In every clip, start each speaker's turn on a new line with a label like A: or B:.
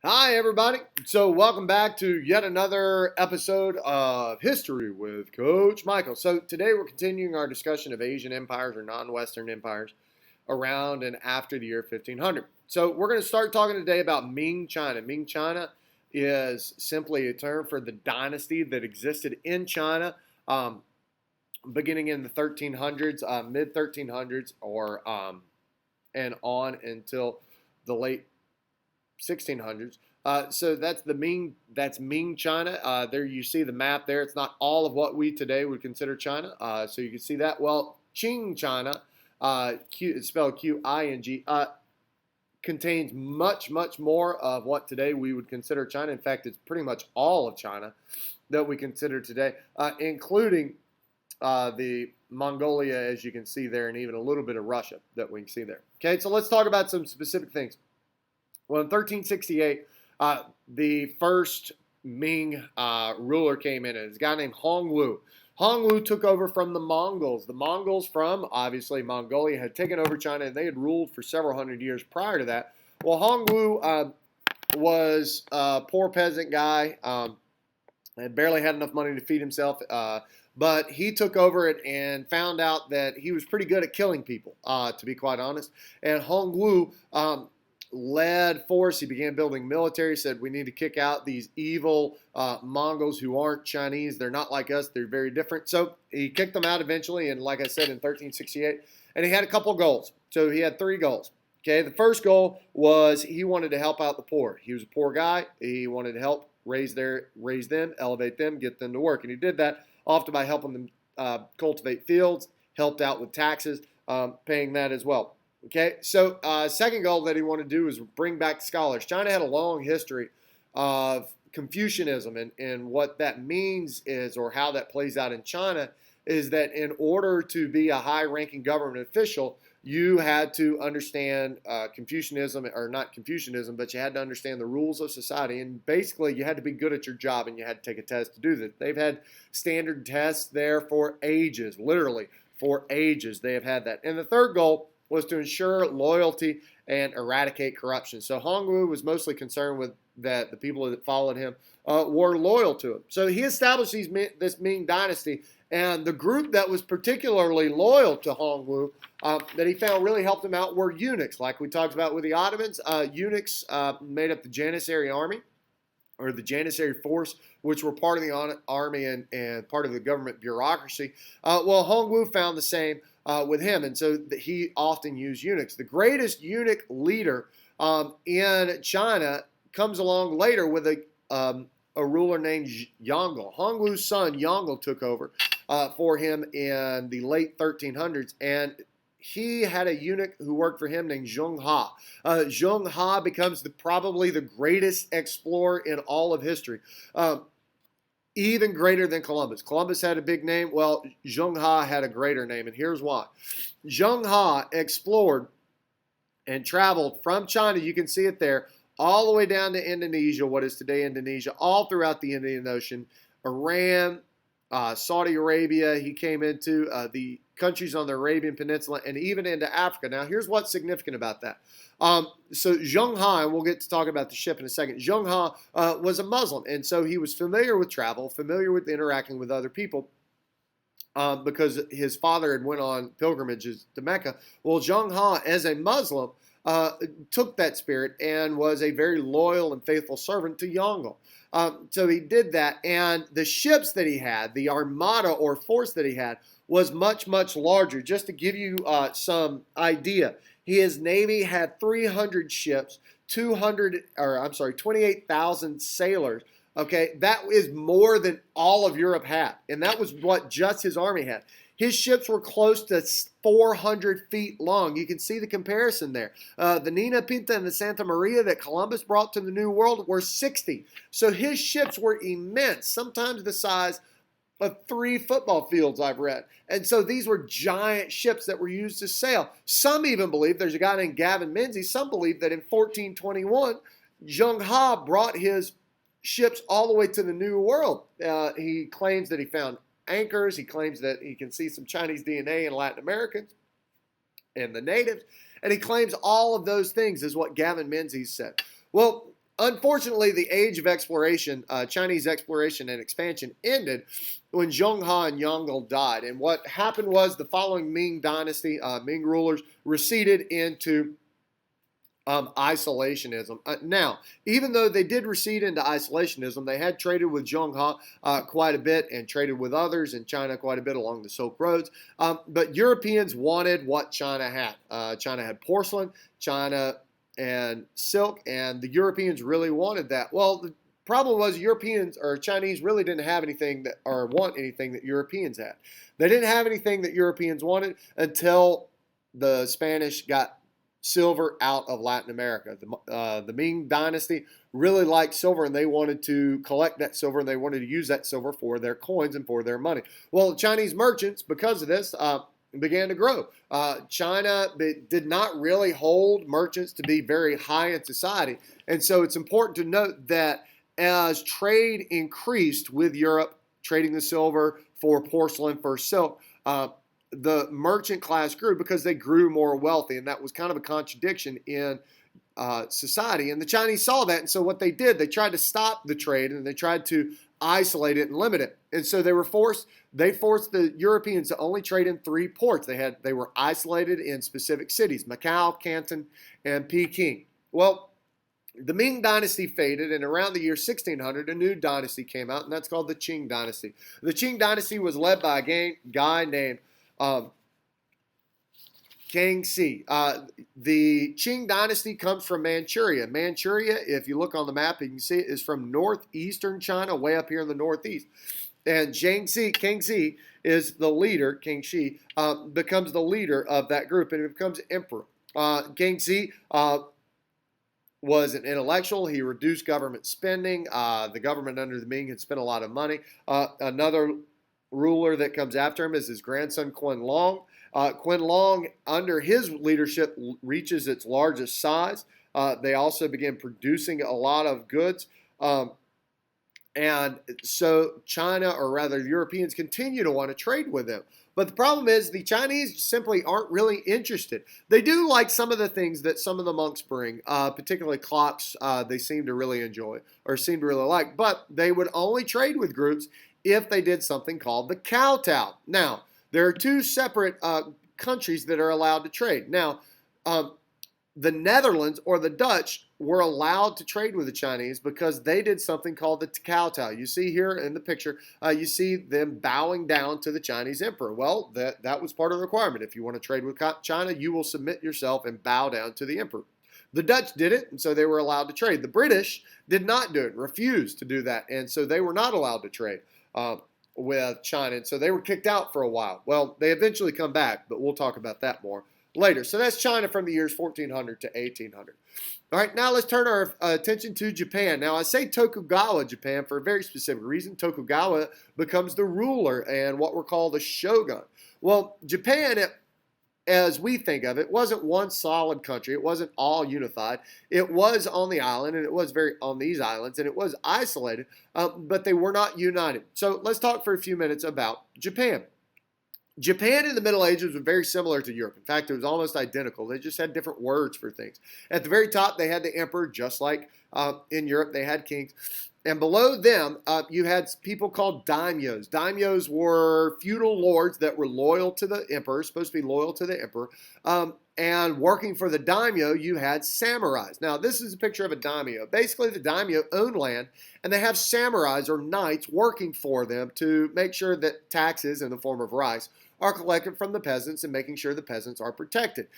A: Hi, everybody. So, welcome back to yet another episode of History with Coach Michael. So, today we're continuing our discussion of Asian empires or non Western empires around and after the year 1500. So, we're going to start talking today about Ming China. Ming China is simply a term for the dynasty that existed in China beginning in the 1300s, mid 1300s, and on until the late 1600s. So that's Ming China. There you see the map there. It's not all of what we today would consider China. So you can see that. Well, Qing China, it's spelled Qing, contains much more of what today we would consider China. In fact, it's pretty much all of China that we consider today, including the Mongolia, as you can see there, and even a little bit of Russia that we can see there. Okay, so let's talk about some specific things. Well, in 1368, the first Ming ruler came in, and it's a guy named Hongwu. Hongwu took over from the Mongols. The Mongols from, obviously, Mongolia had taken over China, and they had ruled for several hundred years prior to that. Well, Hongwu was a poor peasant guy, and barely had enough money to feed himself, but he took over it and found out that he was pretty good at killing people, to be quite honest. And Hongwu led force. He began building military, said we need to kick out these evil Mongols who aren't Chinese. They're not like us. They're very different. So he kicked them out eventually, and like I said, in 1368. And he had a couple goals. So he had three goals. Okay, the first goal was he wanted to help out the poor. He was a poor guy. He wanted to help raise them, elevate them, get them to work. And he did that often by helping them cultivate fields, helped out with taxes, paying that as well. Okay, so second goal that he wanted to do was bring back scholars. China had a long history of Confucianism, and what that means is, or how that plays out in China, is that in order to be a high-ranking government official, you had to understand Confucianism, or not Confucianism, but you had to understand the rules of society, and basically you had to be good at your job, and you had to take a test to do that. They've had standard tests there for ages, literally for ages. They have had that. And the third goal was to ensure loyalty and eradicate corruption. So Hongwu was mostly concerned with that the people that followed him were loyal to him. So he established this Ming dynasty, and the group that was particularly loyal to Hongwu that he found really helped him out were eunuchs, like we talked about with the Ottomans. Eunuchs made up the Janissary army, or the Janissary force, which were part of the army and part of the government bureaucracy. Well, Hongwu found the same with him, and so he often used eunuchs. The greatest eunuch leader in China comes along later with a ruler named Yongle. Hongwu's son Yongle took over for him in the late 1300s, and he had a eunuch who worked for him named Zheng Ha. Zheng Ha becomes probably the greatest explorer in all of history. Even greater than Columbus. Columbus had a big name. Well, Zheng Ha had a greater name, and here's why. Zheng Ha explored and traveled from China, you can see it there, all the way down to Indonesia, what is today Indonesia, all throughout the Indian Ocean, Iran, Saudi Arabia. He came into the countries on the Arabian Peninsula, and even into Africa. Now, here's what's significant about that. So Zheng Ha, and we'll get to talk about the ship in a second, Zheng Ha was a Muslim, and so he was familiar with travel, familiar with interacting with other people, because his father had went on pilgrimages to Mecca. Well, Zheng Ha, as a Muslim, took that spirit and was a very loyal and faithful servant to Yongle. So he did that, and the ships that he had, the armada or force that he had, was much larger. Just to give you some idea, his navy had 300 ships, 28,000 sailors. Okay, that is more than all of Europe had, and that was what just his army had. His ships were close to 400 feet long. You can see the comparison there. The Nina Pinta and the Santa Maria that Columbus brought to the New World were 60. So his ships were immense, sometimes the size of 3 football fields, I've read. And so these were giant ships that were used to sail. Some even believe, there's a guy named Gavin Menzies, some believe that in 1421, Zheng Ha brought his ships all the way to the New World. He claims that he found anchors. He claims that he can see some Chinese DNA in Latin Americans and the natives. And he claims all of those things is what Gavin Menzies said. Well, Unfortunately, the age of exploration, Chinese exploration and expansion, ended when Zhonghua and Yongle died. And what happened was the following Ming dynasty, Ming rulers, receded into isolationism. Now, even though they did recede into isolationism, they had traded with Zhonghua quite a bit and traded with others in China quite a bit along the Silk Roads. But Europeans wanted what China had. China had porcelain, China and silk, and the Europeans really wanted that. Well, the problem was Europeans or Chinese really didn't have anything that or want anything that Europeans had. They didn't have anything that Europeans wanted until the Spanish got silver out of Latin America. The Ming dynasty really liked silver, and they wanted to collect that silver, and they wanted to use that silver for their coins and for their money. Well, Chinese merchants, because of this, began to grow. China did not really hold merchants to be very high in society, and so it's important to note that as trade increased with Europe, trading the silver for porcelain, for silk, the merchant class grew because they grew more wealthy, and that was kind of a contradiction in society. And the Chinese saw that, and so what they did, they tried to stop the trade, and they tried to isolate it and limit it. And so they forced the Europeans to only trade in 3 ports. They were isolated in specific cities: Macau, Canton, and Peking. Well, the Ming dynasty faded, and around the year 1600, a new dynasty came out, and that's called the Qing dynasty. The Qing dynasty was led by a guy named Kangxi. The Qing dynasty comes from Manchuria. Manchuria, if you look on the map, you can see it is from northeastern China, way up here in the northeast. And Kangxi is the leader. Kangxi becomes the leader of that group, and becomes emperor. Kangxi was an intellectual. He reduced government spending. The government under the Ming had spent a lot of money. Another ruler that comes after him is his grandson Qianlong. Qianlong, under his leadership, reaches its largest size. They also begin producing a lot of goods. And so China, or rather Europeans, continue to want to trade with them. But the problem is the Chinese simply aren't really interested. They do like some of the things that some of the monks bring, particularly clocks. They seem to really enjoy or seem to really like. But they would only trade with groups if they did something called the kowtow. Now, there are 2 separate countries that are allowed to trade. Now, the Netherlands or the Dutch were allowed to trade with the Chinese because they did something called the kowtow. You see here in the picture, you see them bowing down to the Chinese emperor. Well, that was part of the requirement. If you want to trade with China, you will submit yourself and bow down to the emperor. The Dutch did it, and so they were allowed to trade. The British did not do it, refused to do that, and so they were not allowed to trade with China, and so they were kicked out for a while. Well, they eventually come back, but we'll talk about that more later. So that's China from the years 1400 to 1800. All right, now let's turn our attention to Japan. Now, I say Tokugawa Japan for a very specific reason. Tokugawa becomes the ruler and what we're called the shogun. Well, Japan, as we think of it, wasn't one solid country. It wasn't all unified. It was on the island, and it was on these islands, and it was isolated, but they were not united. So let's talk for a few minutes about Japan. Japan in the Middle Ages was very similar to Europe. In fact, it was almost identical. They just had different words for things. At the very top, they had the emperor, just like in Europe, they had kings. And below them, you had people called daimyos. Daimyos were feudal lords that were loyal to the emperor, supposed to be loyal to the emperor. And working for the daimyo, you had samurais. Now, this is a picture of a daimyo. Basically, the daimyo own land, and they have samurais or knights working for them to make sure that taxes in the form of rice are collected from the peasants and making sure the peasants are protected.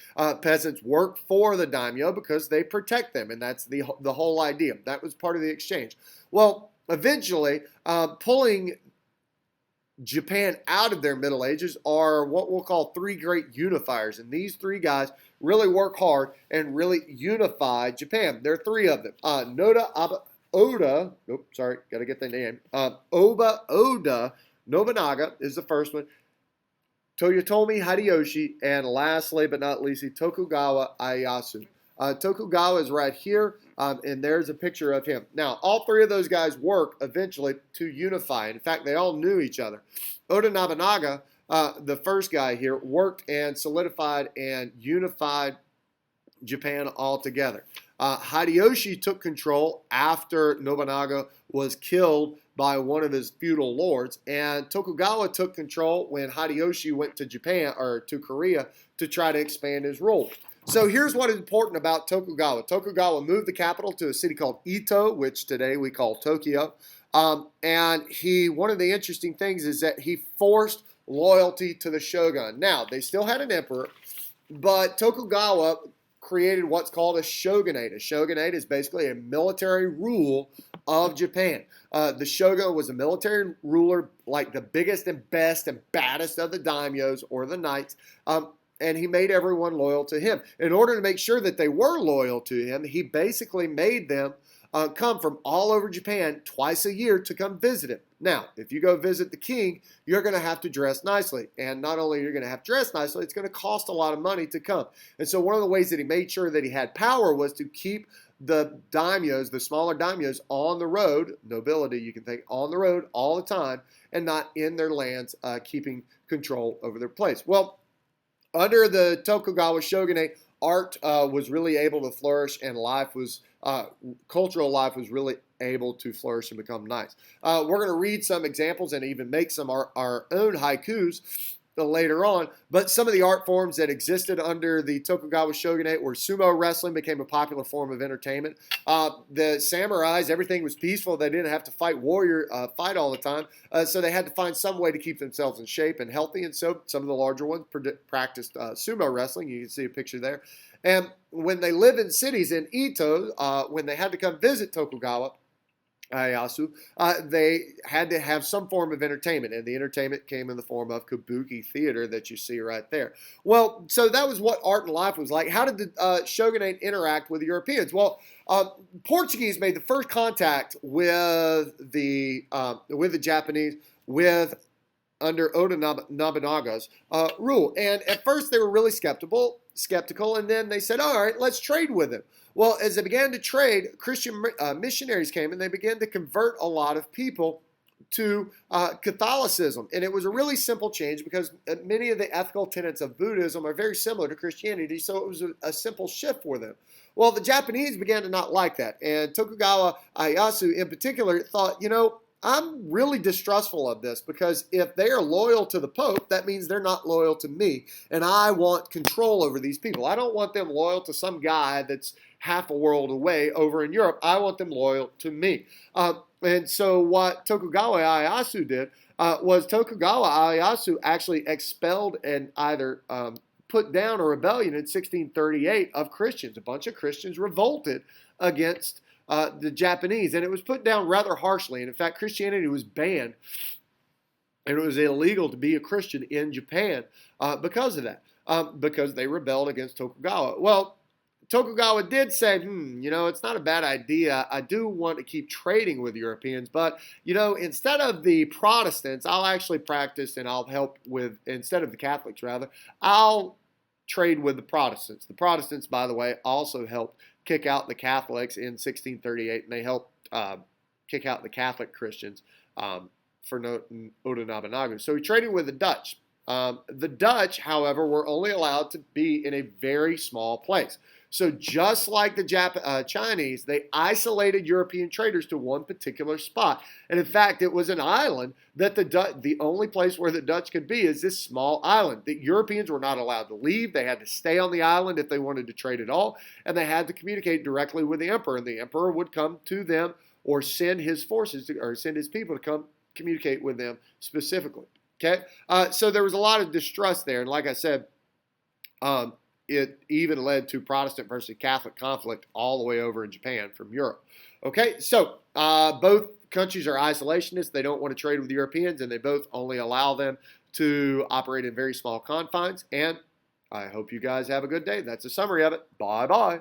A: Peasants work for the daimyo because they protect them, and that's the whole idea. That was part of the exchange. Well, eventually, pulling Japan out of their Middle Ages are what we'll call 3 great unifiers. And these 3 guys really work hard and really unify Japan. There are 3 of them. Oda Nobunaga is the first one. Toyotomi Hideyoshi, and lastly but not least, Tokugawa Ieyasu. Tokugawa is right here, and there's a picture of him. Now, all 3 of those guys work eventually to unify. In fact, they all knew each other. Oda Nobunaga, the first guy here, worked and solidified and unified Japan altogether. Hideyoshi took control after Nobunaga was killed by one of his feudal lords, and Tokugawa took control when Hideyoshi went to Japan or to Korea to try to expand his rule. So here's what is important about Tokugawa. Tokugawa moved the capital to a city called Ito, which today we call Tokyo. And one of the interesting things is that he forced loyalty to the shogun. Now, they still had an emperor, but Tokugawa created what's called a shogunate. A shogunate is basically a military rule of Japan. The shogun was a military ruler, like the biggest and best and baddest of the daimyos or the knights. And he made everyone loyal to him. In order to make sure that they were loyal to him, he basically made them come from all over Japan twice a year to come visit him. Now, if you go visit the king, you're going to have to dress nicely. And not only are you going to have to dress nicely, it's going to cost a lot of money to come. And so one of the ways that he made sure that he had power was to keep the daimyos, the smaller daimyos, on the road, nobility, you can think, on the road all the time, and not in their lands, keeping control over their place. Well, under the Tokugawa Shogunate, art was really able to flourish, and cultural life was really able to flourish and become nice. We're going to read some examples and even make some our own haikus later on, but some of the art forms that existed under the Tokugawa Shogunate were sumo wrestling became a popular form of entertainment. The samurais, everything was peaceful. They didn't have to fight all the time, so they had to find some way to keep themselves in shape and healthy, and so some of the larger ones practiced sumo wrestling. You can see a picture there. And when they lived in cities in Ito, when they had to come visit Tokugawa Ieyasu, they had to have some form of entertainment, and the entertainment came in the form of kabuki theater that you see right there. Well, so that was what art and life was like. How did the shogunate interact with the Europeans? Well, Portuguese made the first contact with the Japanese under Oda Nobunaga's rule, and at first they were really skeptical, and then they said, all right, let's trade with him. Well, as they began to trade, Christian missionaries came, and they began to convert a lot of people to Catholicism. And it was a really simple change because many of the ethical tenets of Buddhism are very similar to Christianity, so it was a simple shift for them. Well, the Japanese began to not like that, and Tokugawa Ieyasu in particular thought, I'm really distrustful of this because if they are loyal to the Pope, that means they're not loyal to me. And I want control over these people. I don't want them loyal to some guy that's half a world away over in Europe. I want them loyal to me. And so what Tokugawa Ieyasu did was Tokugawa Ieyasu actually expelled and either put down a rebellion in 1638 of Christians. A bunch of Christians revolted against the Japanese, and it was put down rather harshly. And in fact, Christianity was banned, and it was illegal to be a Christian in Japan because of that, because they rebelled against Tokugawa. Well, Tokugawa did say, it's not a bad idea. I do want to keep trading with Europeans, but, instead of the Protestants, I'll actually practice and I'll help with, instead of the Catholics rather, I'll trade with the Protestants. The Protestants, by the way, also helped kick out the Catholics in 1638, and they helped kick out the Catholic Christians for Oda Nobunaga. So he traded with the Dutch. The Dutch, however, were only allowed to be in a very small place. So just like the Chinese, they isolated European traders to one particular spot. And in fact, it was an island that the only place where the Dutch could be is this small island. The Europeans were not allowed to leave. They had to stay on the island if they wanted to trade at all. And they had to communicate directly with the emperor. And the emperor would come to them or send his forces or send his people to come communicate with them specifically. Okay? So there was a lot of distrust there. And like I said, it even led to Protestant versus Catholic conflict all the way over in Japan from Europe. Okay, so both countries are isolationists. They don't want to trade with Europeans, and they both only allow them to operate in very small confines. And I hope you guys have a good day. That's a summary of it. Bye-bye.